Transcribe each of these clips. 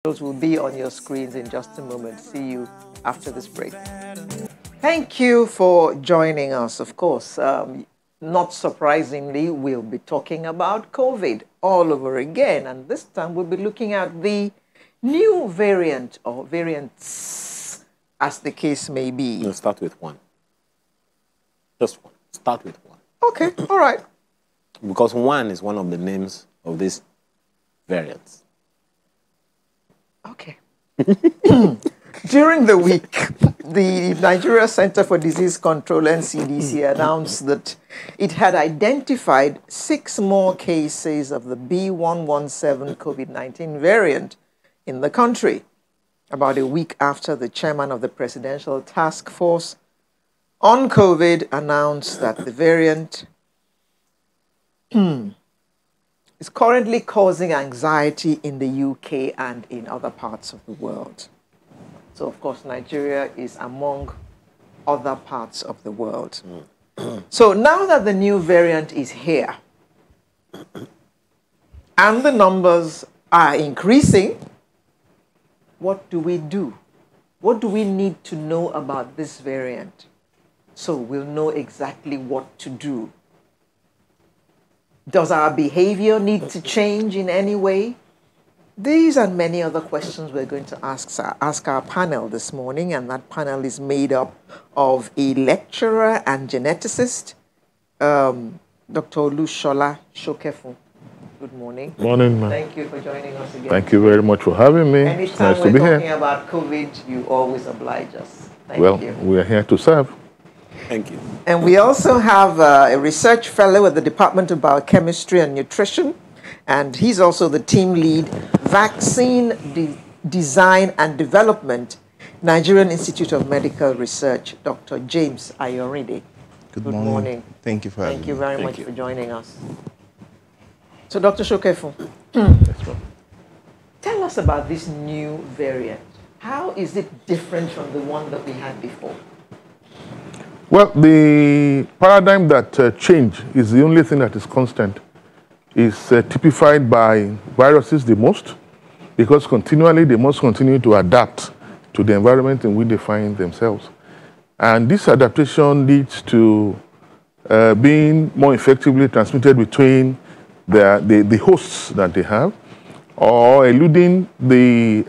Those will be on your screens in just a moment. See you after this break. Thank you for joining us. Of course, not surprisingly, we'll be talking about COVID all over again. And this time we'll be looking at the new variant or variants, as the case may be. No, start with one. Just one. Start with one. Okay, all right. Because one is one of the names of these variants. Okay. During the week, the Nigeria Center for Disease Control, NCDC, announced that it had identified 6 more cases of the B117 COVID-19 variant in the country, about a week after the chairman of the Presidential Task Force on COVID announced that the variant is currently causing anxiety in the UK and in other parts of the world. So, of course, Nigeria is among other parts of the world. So now that the new variant is here and the numbers are increasing, what do we do? What do we need to know about this variant so we'll know exactly what to do? Does our behavior need to change in any way? These and many other questions we're going to ask our panel this morning, and that panel is made up of a lecturer and geneticist, Dr. Olushola Shokefu. Good morning. Morning, ma'am. Thank you for joining us again. Thank you very much for having me. Anytime it's nice to be we're talking here. about COVID, you always oblige us. Thank you. We are here to serve. Thank you. And we also have a research fellow at the Department of Biochemistry and Nutrition, and he's also the team lead, Vaccine Design and Development, Nigerian Institute of Medical Research, Dr. James Ayorinde. Good morning. Thank you for having me. Thank you very much for joining us. So, Dr. Shokefu, tell us about this new variant. How is it different from the one that we had before? Well, the paradigm that change is the only thing that is constant. Is typified by viruses the most, because continually they must continue to adapt to the environment in which they find themselves. And this adaptation leads to being more effectively transmitted between the hosts that they have, or eluding the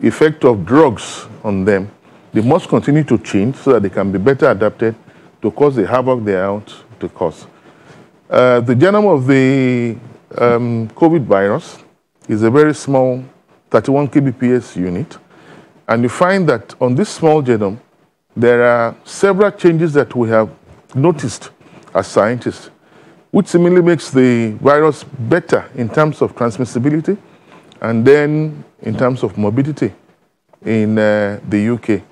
effect of drugs on them. They must continue to change so that they can be better adapted to cause the havoc they are out to cause. The genome of the COVID virus is a very small 31 kbps unit. And you find that on this small genome, there are several changes that we have noticed as scientists, which seemingly makes the virus better in terms of transmissibility and then in terms of morbidity in the UK.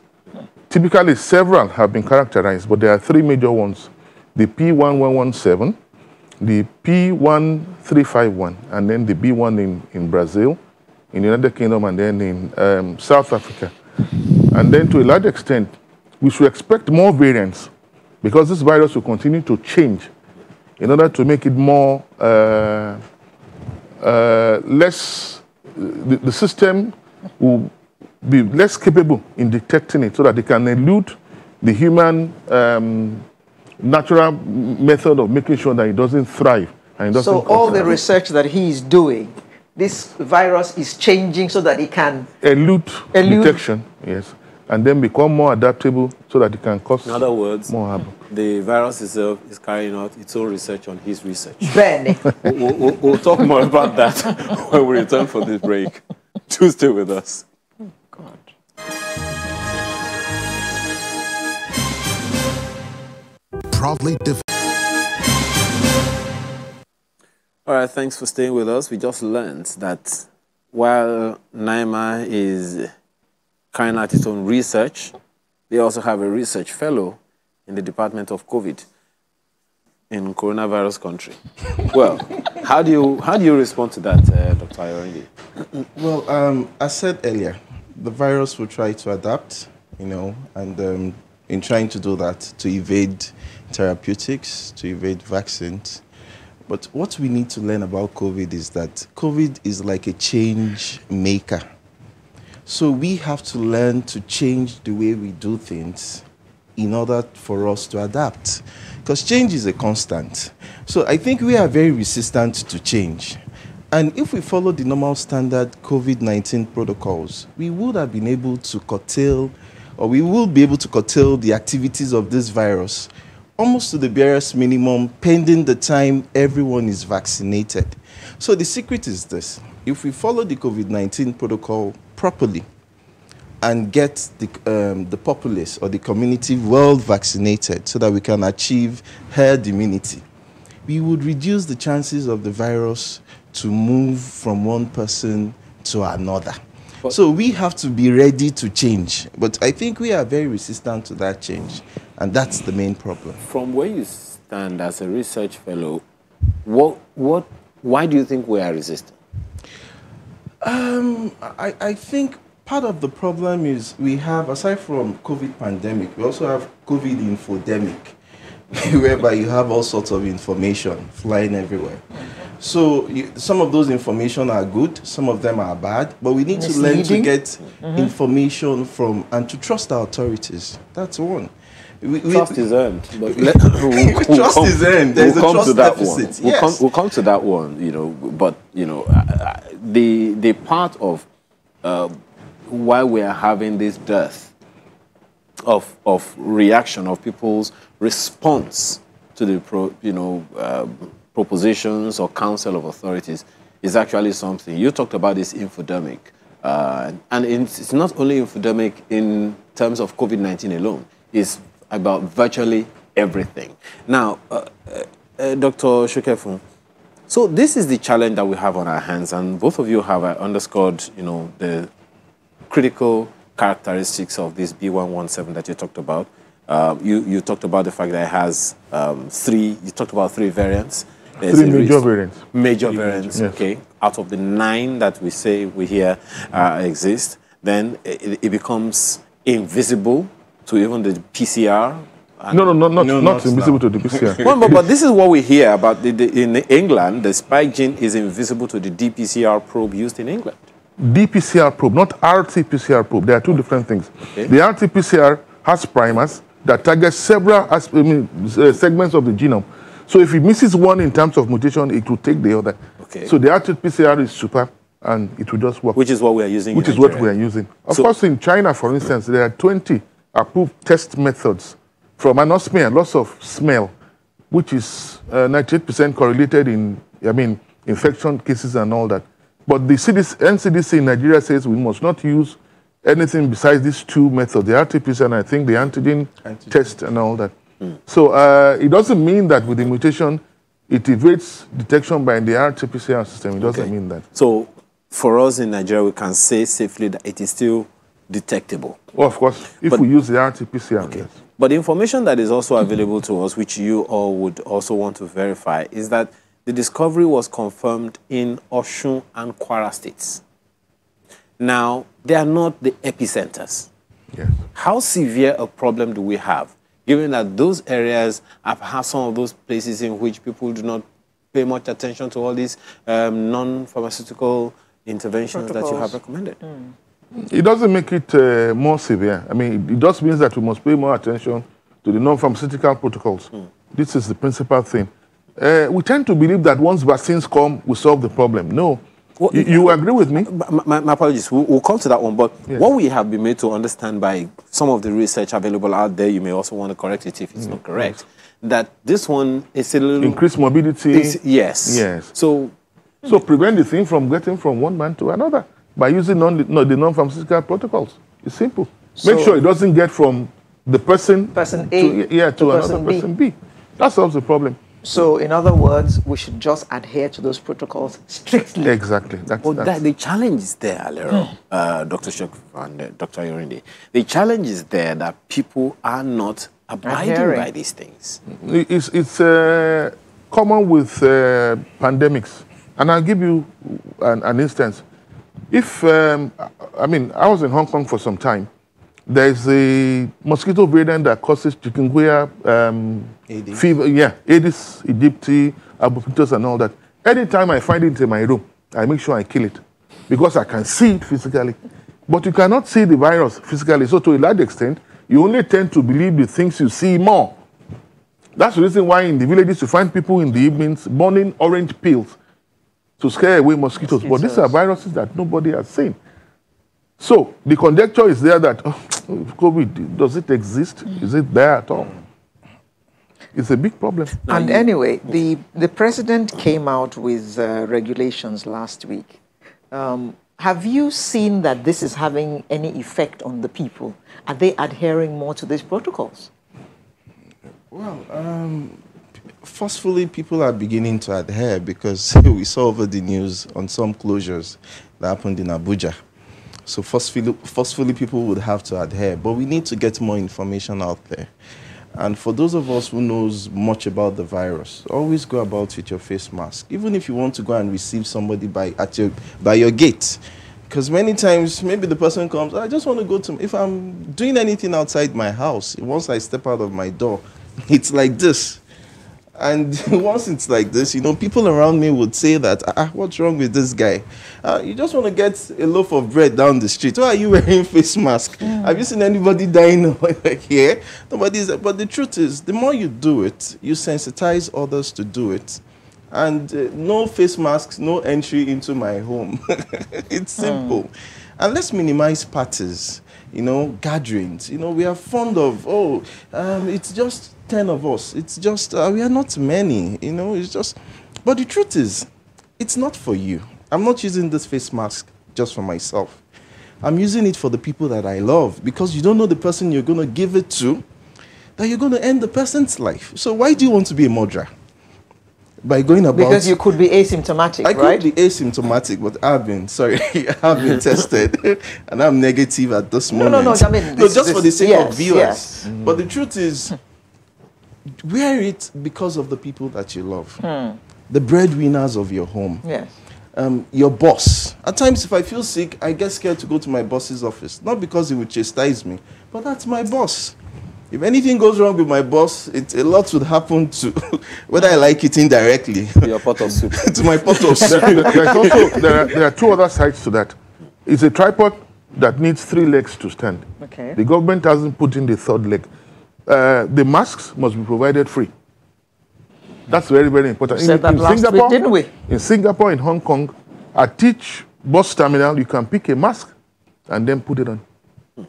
Typically, several have been characterized, but there are 3 major ones: the P1117, the P1351, and then the B1 in Brazil, in the United Kingdom, and then in South Africa. And then to a large extent, we should expect more variants because this virus will continue to change in order to make it more, the system will be less capable in detecting it so that they can elude the human natural method of making sure that it doesn't thrive. And it doesn't so all the research that he is doing, this virus is changing so that it can elude detection, yes, and then become more adaptable so that it can cause, in other words, more havoc. The virus itself is carrying out its own research on his research. Ben. We'll talk more about that when we return for this break. Do stay with us. God. Proudly All right, thanks for staying with us. We just learned that while NIMA is carrying out its own research, they also have a research fellow in the Department of COVID in coronavirus country. Well, how do you respond to that, Dr. Ayorinde? Well, as said earlier, the virus will try to adapt, and in trying to do that, to evade therapeutics, to evade vaccines, But what we need to learn about COVID is that COVID is like a change maker. So we have to learn to change the way we do things in order for us to adapt. Because change is a constant. So I think we are very resistant to change. And if we follow the normal standard COVID-19 protocols, we would have been able to curtail, or we will be able to curtail the activities of this virus almost to the barest minimum, pending the time everyone is vaccinated. So the secret is this: if we follow the COVID-19 protocol properly and get the populace or the community well vaccinated so that we can achieve herd immunity, we would reduce the chances of the virus to move from one person to another. So we have to be ready to change. But I think we are very resistant to that change, and that's the main problem. From where you stand as a research fellow, why do you think we are resistant? I think part of the problem is we have, aside from COVID pandemic, we also have COVID infodemic, whereby you have all sorts of information flying everywhere. So some of those information are good, some of them are bad, but we need to learn to get information from and to trust our authorities. That's one. Trust is earned. But trust is earned. There's a trust deficit. We'll come to that one, but, the part of why we are having this dearth of reaction, of people's response to the, propositions or council of authorities is actually something. You talked about this infodemic, and it's not only infodemic in terms of COVID-19 alone. It's about virtually everything. Now, Dr. Shukefun, so this is the challenge that we have on our hands, and both of you have underscored, the critical characteristics of this B117 that you talked about. You talked about the fact that it has you talked about three variants. There's three major variants. Major variants, yes. Okay. Out of the 9 that we say we hear exist, then it becomes invisible to even the PCR. Not invisible to the PCR. Well, but this is what we hear about. In England, the spike gene is invisible to the DPCR probe used in England. DPCR probe, not RT-PCR probe. There are two different things. Okay. The RT-PCR has primers that target several segments of the genome. So if it misses one in terms of mutation, it will take the other. Okay. So the RT-PCR is super, and it will just work. Which is what we are using. Which is what we are using. Of course, in China, for instance, there are 20 approved test methods from anosmia, loss of smell, which is 98% correlated in, infection cases and all that. But the NCDC in Nigeria says we must not use anything besides these 2 methods, the RT-PCR and I think the antigen test and all that. So it doesn't mean that with the mutation, it evades detection by the RT-PCR system. It doesn't mean that. So for us in Nigeria, we can say safely that it is still detectable. Well, of course, if we use the RT-PCR, yes. But the information that is also available to us, which you all would also want to verify, is that the discovery was confirmed in Osun and Kwara states. Now, they are not the epicenters. Yes. How severe a problem do we have, given that those areas have some of those places in which people do not pay much attention to all these non-pharmaceutical interventions that you have recommended? It doesn't make it more severe. It just means that we must pay more attention to the non-pharmaceutical protocols. This is the principal thing. We tend to believe that once vaccines come, we solve the problem. No. Well, you agree with me? My apologies. We'll come to that one. But what we have been made to understand by some of the research available out there, you may also want to correct it if it's not correct, that this one is a little... Increased mobility. Yes. Yes. So prevent the thing from getting from one man to another by using the non-pharmaceutical protocols. It's simple. Make sure it doesn't get from the person A to another person B. That solves the problem. So, in other words, we should just adhere to those protocols strictly. Exactly. The challenge is there, Alero, Dr. Shok and Dr. Yorinde. The challenge is there that people are not abiding by these things. It's common with pandemics. And I'll give you an instance. If, I was in Hong Kong for some time, There's a mosquito variant that causes chikungunya, Aedes. fever, Aedes aegypti, albopictus, and all that. Anytime I find it in my room, I make sure I kill it because I can see it physically. But you cannot see the virus physically. So to a large extent, you only tend to believe the things you see more. That's the reason why in the villages you find people in the evenings burning orange pills to scare away mosquitoes. But these are viruses that nobody has seen. So the conjecture is there that COVID, does it exist? Is it there at all? It's a big problem. And anyway, the president came out with regulations last week. Have you seen that this is having any effect on the people? Are they adhering more to these protocols? Well, forcefully, people are beginning to adhere because we saw over the news on some closures that happened in Abuja. So forcefully, people would have to adhere. But we need to get more information out there. And for those of us who knows much about the virus, always go about with your face mask. Even if you want to go and receive somebody by your gate. Because many times, maybe the person comes, I just want to go to, if I'm doing anything outside my house, once I step out of my door, it's like this. And once it's like this, you know, people around me would say that, what's wrong with this guy? You just want to get a loaf of bread down the street. Why are you wearing face mask? Have you seen anybody dying like here? Nobody's. But the truth is, the more you do it, you sensitize others to do it. And no face masks, no entry into my home. It's simple. And let's minimize parties, you know, gatherings. You know, we are fond of, it's just 10 of us. It's just, we are not many, you know, it's just, but the truth is, it's not for you. I'm not using this face mask just for myself. I'm using it for the people that I love because you don't know the person you're going to give it to, that you're going to end the person's life. So why do you want to be a murderer? By going about... Because you could be asymptomatic, right? I could be asymptomatic, but I've been tested, and I'm negative at this moment. No, I mean... just for the sake of viewers. Yes. But the truth is, wear it because of the people that you love. The breadwinners of your home. Yes. Your boss. At times, if I feel sick, I get scared to go to my boss's office. Not because he would chastise me, but that's my boss. If anything goes wrong with my boss, a lot would happen to, whether I like it indirectly. Your pot of soup. To my pot of soup. There are two other sides to that. It's a tripod that needs 3 legs to stand. Okay. The government hasn't put in the 3rd leg. The masks must be provided free. That's very, very important. We said that last week, didn't we? In Singapore, in Hong Kong, at each bus terminal, you can pick a mask and then put it on.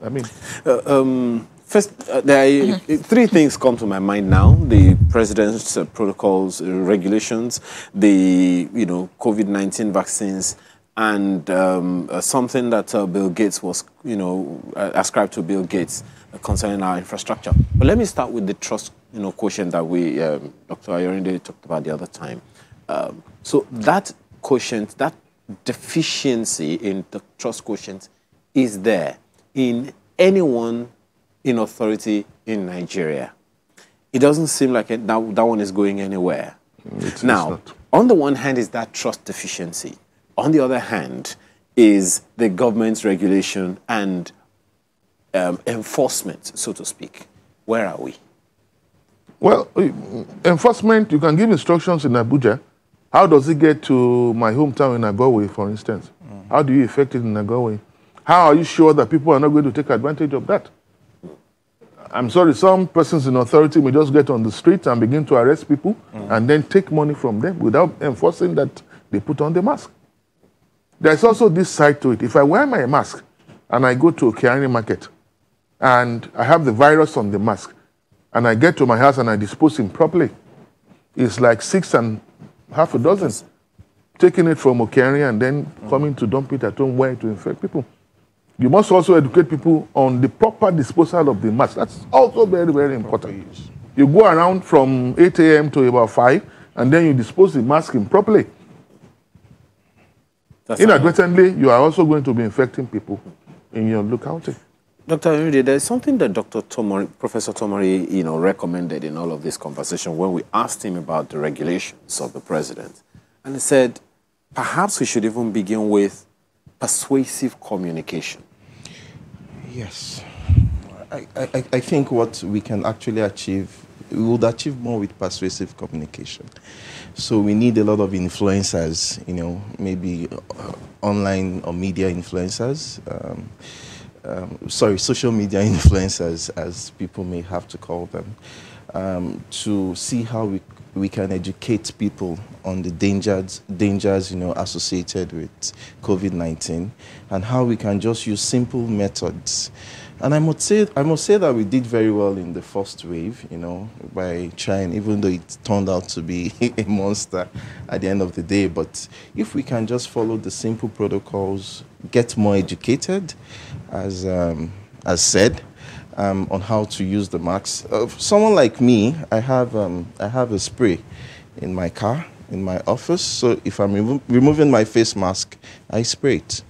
I mean... First, there are 3 things come to my mind now: the president's protocols, regulations, the COVID-19 vaccines, and something that Bill Gates was ascribed to Bill Gates concerning our infrastructure. But let me start with the trust quotient that we Dr. Ayorinde talked about the other time. So that quotient, that deficiency in the trust quotient, is there in anyone in authority in Nigeria. It doesn't seem like that one is going anywhere. Now, on the one hand is that trust deficiency. On the other hand is the government's regulation and enforcement, so to speak. Where are we? Well, enforcement, you can give instructions in Abuja. How does it get to my hometown in Agowe, for instance? How do you effect it in Agowe? How are you sure that people are not going to take advantage of that? I'm sorry, some persons in authority may just get on the street and begin to arrest people and then take money from them without enforcing that they put on the mask. There's also this side to it. If I wear my mask and I go to a Kiari market and I have the virus on the mask and I get to my house and I dispose it properly, it's like 6 and half a dozen. Taking it from Okeari and then coming to dump it at home where to infect people. You must also educate people on the proper disposal of the mask. That's also very, very important. You go around from 8 a.m. to about 5, and then you dispose the mask improperly. Inadvertently, you are also going to be infecting people in your locality. Dr. Ayorinde, there's something that Professor Tomori, recommended in all of this conversation when we asked him about the regulations of the president. And he said, perhaps we should even begin with persuasive communication. Yes. I think what we can actually achieve, we would achieve more with persuasive communication. So we need a lot of influencers, maybe online or media influencers, social media influencers, as people may have to call them, to see how we can educate people on the dangers associated with COVID-19, and how we can just use simple methods. And I must say that we did very well in the first wave, by trying, even though it turned out to be a monster at the end of the day. But if we can just follow the simple protocols, get more educated, as said, on how to use the masks. Someone like me, I have a spray in my car, in my office. So if I'm removing my face mask, I spray it.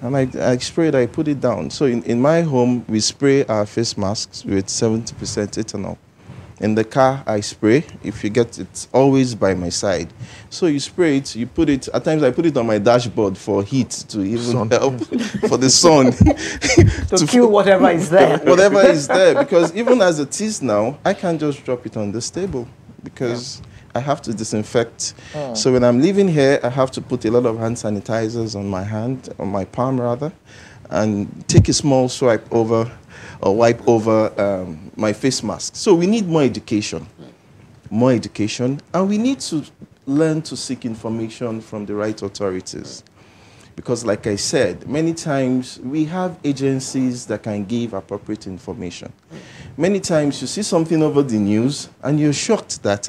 And I spray it, I put it down. So in my home, we spray our face masks with 70% ethanol. In the car, I spray. If you get it, always by my side. So you spray it, you put it, at times I put it on my dashboard for heat to even help, for the sun. to kill whatever is there. Whatever is there, because even as it is now, I can't just drop it on this table, because I have to disinfect. So when I'm leaving here, I have to put a lot of hand sanitizers on my hand, on my palm rather, and take a small swipe over, or wipe over my face mask. So we need more education, and we need to learn to seek information from the right authorities. Because like I said, many times we have agencies that can give appropriate information. Many times you see something over the news and you're shocked that,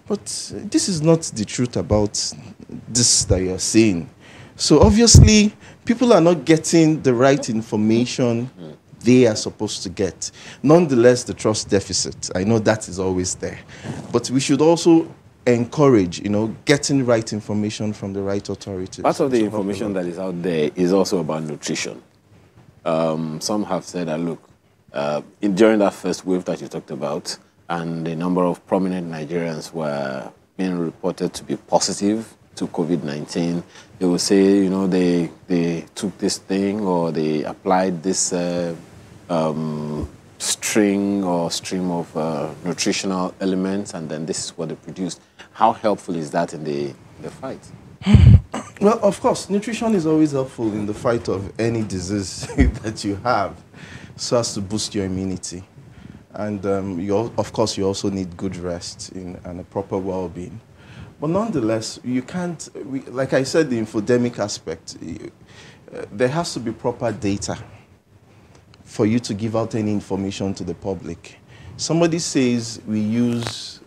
but this is not the truth about this that you're saying. So obviously, people are not getting the right information they are supposed to get. Nonetheless, the trust deficit, I know that is always there. But we should also encourage, getting right information from the right authorities. Part of the information that is out there is also about nutrition. Some have said that, look, during that first wave that you talked about, and a number of prominent Nigerians were being reported to be positive to COVID-19. They will say, they took this thing, or they applied this stream of nutritional elements, and then this is what they produced. How helpful is that in the fight? Well, of course, nutrition is always helpful in the fight of any disease that you have, so as to boost your immunity. And of course, you also need good rest and a proper well-being. But nonetheless, you can't, like I said, the infodemic aspect, there has to be proper data for you to give out any information to the public. Somebody says we use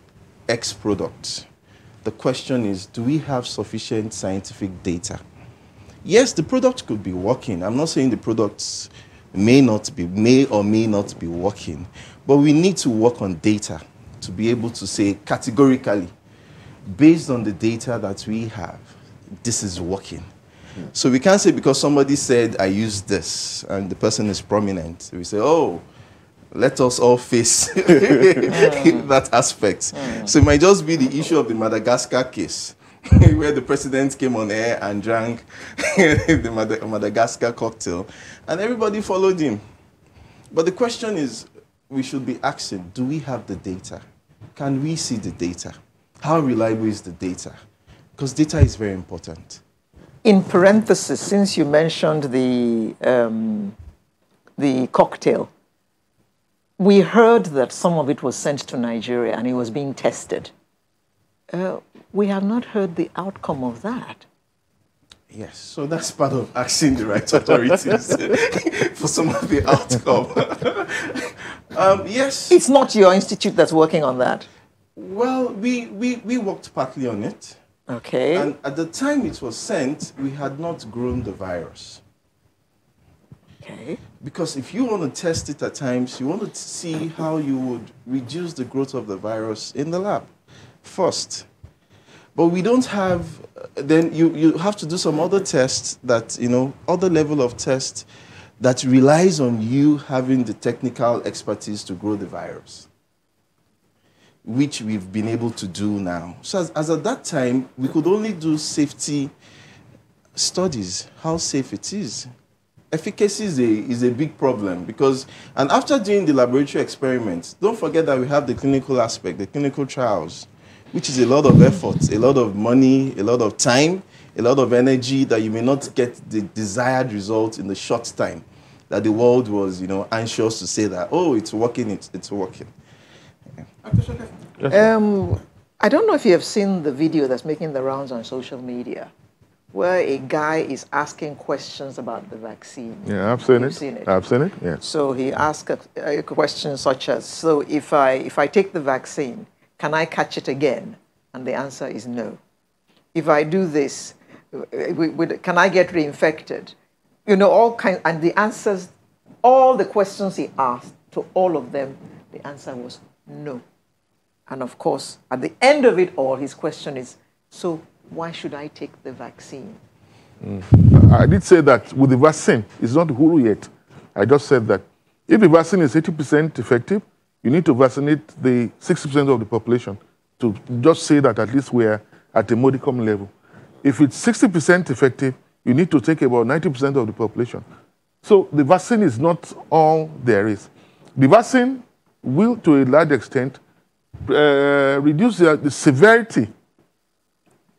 X products. The question is, do we have sufficient scientific data? Yes, the product could be working. I'm not saying the products may or may not be working, but we need to work on data to be able to say categorically, based on the data that we have, this is working. So we can't say because somebody said, I use this, and the person is prominent, we say, oh, let us all face that aspect. So it might just be the issue of the Madagascar case, where the president came on air and drank the Madagascar cocktail, and everybody followed him. But the question is, we should be asking, do we have the data? Can we see the data? How reliable is the data? Because data is very important. In parenthesis, since you mentioned the cocktail, we heard that some of it was sent to Nigeria and it was being tested. We have not heard the outcome of that. Yes, so that's part of asking the right authorities for some of the outcome. Yes. It's not your institute that's working on that. Well, we worked partly on it. Okay. And at the time it was sent, we had not grown the virus. Okay. Because if you want to test it at times, you want to see how you would reduce the growth of the virus in the lab first. But we don't have, then you have to do some other tests that, other level of test that relies on you having the technical expertise to grow the virus, which we've been able to do now. So as at that time, we could only do safety studies, how safe it is. efficacy is a big problem because, and after doing the laboratory experiments, don't forget that we have the clinical aspect, the clinical trials, which is a lot of effort, a lot of money, a lot of time, a lot of energy that you may not get the desired result in the short time that the world was, anxious to say that, oh, it's working, it's working. Yeah. I don't know if you have seen the video that's making the rounds on social media, where a guy is asking questions about the vaccine. Yeah, I've seen You've it. Seen it. I've seen it, yes. So he asked a question such as, so if I take the vaccine, can I catch it again? And the answer is no. If I do this, can I get reinfected? All kinds, and the answers, all the questions he asked, to all of them, the answer was no. And of course, at the end of it all, his question is, so why should I take the vaccine? I did say that with the vaccine, it's not huru yet. I just said that if the vaccine is 80% effective, you need to vaccinate the 60% of the population to just say that at least we're at a modicum level. If it's 60% effective, you need to take about 90% of the population. So the vaccine is not all there is. The vaccine will, to a large extent, reduce the severity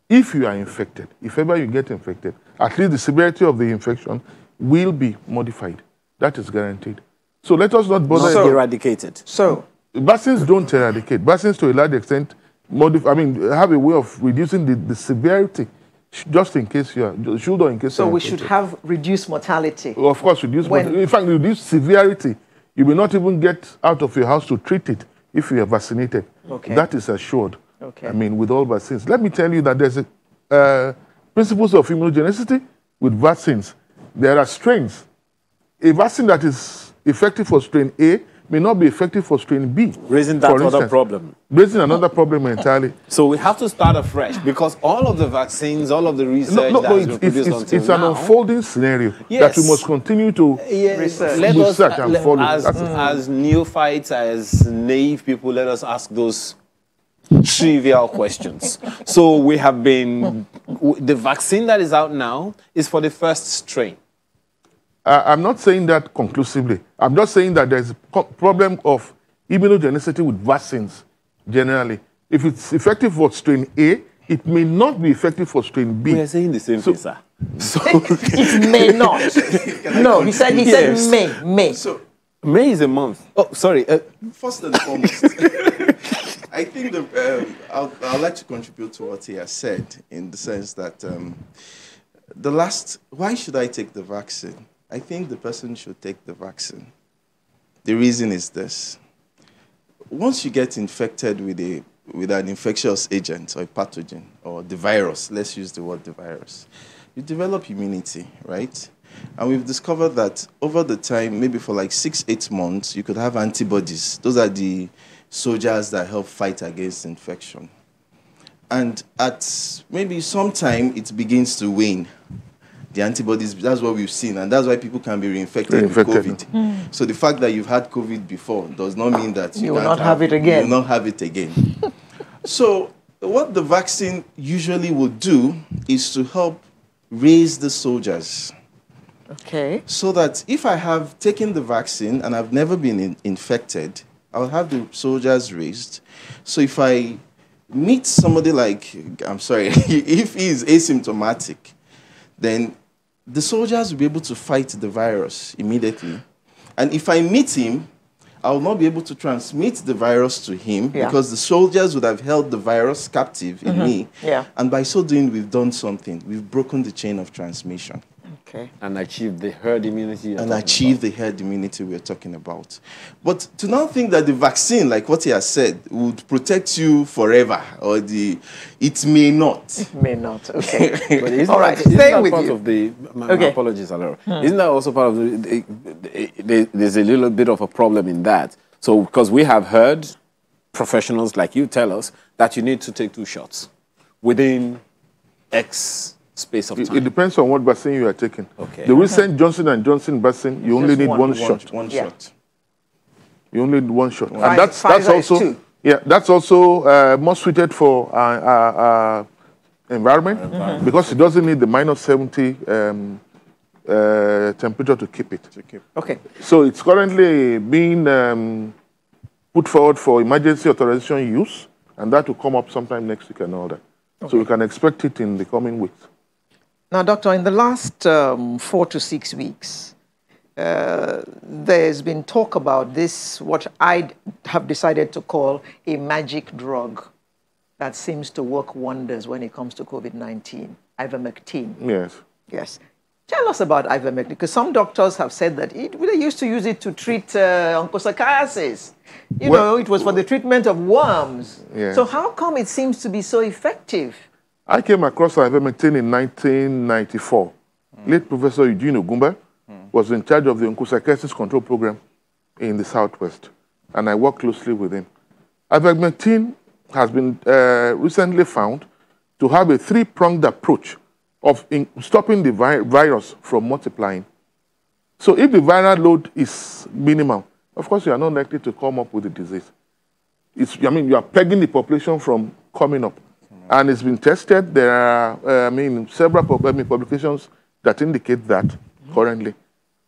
if you are infected. If ever you get infected, at least the severity of the infection will be modified. That is guaranteed. So let us not bother. Not eradicated. So vaccines don't eradicate. Vaccines, to a large extent, have a way of reducing the severity, just in case you are, should or in case. So we should have reduced mortality. Well, of course, in fact, reduce severity. You will not even get out of your house to treat it if you are vaccinated. Okay. That is assured. Okay. With all vaccines. Let me tell you that there's principles of immunogenicity with vaccines. There are strains. A vaccine that is effective for strain A may not be effective for strain B. Raising that other problem. Raising another problem entirely. So we have to start afresh because all of the vaccines, all of the research that has been produced until it's now, an unfolding scenario yes, that we must continue to research. Let us, and follow. As neophytes, as naive people, let us ask those trivial questions. So we have been, the vaccine that is out now is for the first strain. I'm not saying that conclusively. I'm just saying that there's a problem of immunogenicity with vaccines generally. If it's effective for strain A, it may not be effective for strain B. We are saying the same thing, sir. So it may not. No, he said may. So May is a month. Oh, sorry. First and foremost, I think I'd like to contribute to what he has said in the sense that why should I take the vaccine? I think the person should take the vaccine. The reason is this. Once you get infected with an infectious agent or a pathogen or the virus, let's use the word the virus, you develop immunity, right? And we've discovered that over the time, maybe for like 6-8 months, you could have antibodies. Those are the soldiers that help fight against infection. And at maybe some time, it begins to wane. The antibodies, that's what we've seen, and that's why people can be reinfected with COVID. So the fact that you've had COVID before does not mean that you will not have it again. You will not have it again. So what the vaccine usually will do is to help raise the soldiers. Okay. So that if I have taken the vaccine and I've never been infected, I'll have the soldiers raised. So if I meet somebody like, if he is asymptomatic, then the soldiers will be able to fight the virus immediately. And if I meet him, I will not be able to transmit the virus to him because the soldiers would have held the virus captive in me. Yeah. And by so doing, we've done something. We've broken the chain of transmission. Okay. And achieve the herd immunity. The herd immunity we're talking about. But to now think that the vaccine, like what he has said, would protect you forever, or it may not. It may not. Okay. But all right. Staying with part you. Of the, my apologies, Alaro. Isn't that also part of there's a little bit of a problem in that? So because we have heard professionals like you tell us that you need to take 2 shots within X space of time. It depends on what vaccine you are taking. Okay. The recent Johnson & Johnson vaccine, you only need one shot. One shot. You only need one shot. And Pfizer that's also is 2. Yeah, that's also more suited for environment because it doesn't need the -70 temperature to keep it. Okay. So it's currently being put forward for emergency authorization use, and that will come up sometime next week and all that. Okay. So we can expect it in the coming weeks. Now, Doctor, in the last 4 to 6 weeks, there's been talk about this, what I have decided to call a magic drug that seems to work wonders when it comes to COVID-19, ivermectin. Yes. Yes. Tell us about ivermectin, because some doctors have said that they used to use it to treat onchocerciasis. You know, it was for the treatment of worms. Yeah. So how come it seems to be so effective? I came across ivermectin in 1994. Late Professor Eugene Ogumba was in charge of the onchocerciasis control program in the Southwest, and I worked closely with him. Ivermectin has been recently found to have a three-pronged approach of stopping the virus from multiplying. So if the viral load is minimal, of course you are not likely to come up with the disease. You are pegging the population from coming up. And it's been tested. There are, several publications that indicate that currently.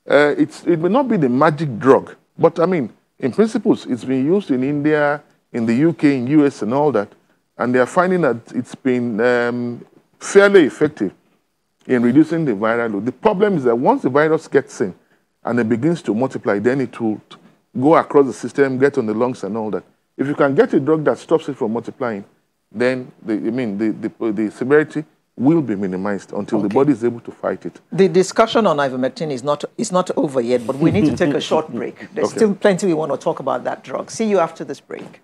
It may not be the magic drug, but in principles, it's been used in India, in the UK, in US, and all that. And they are finding that it's been fairly effective in reducing the viral load. The problem is that once the virus gets in and it begins to multiply, then it will go across the system, get on the lungs and all that. If you can get a drug that stops it from multiplying, then the severity will be minimized until the body is able to fight it. The discussion on ivermectin is not over yet, but we need to take a short break. There's still plenty we want to talk about that drug. See you after this break.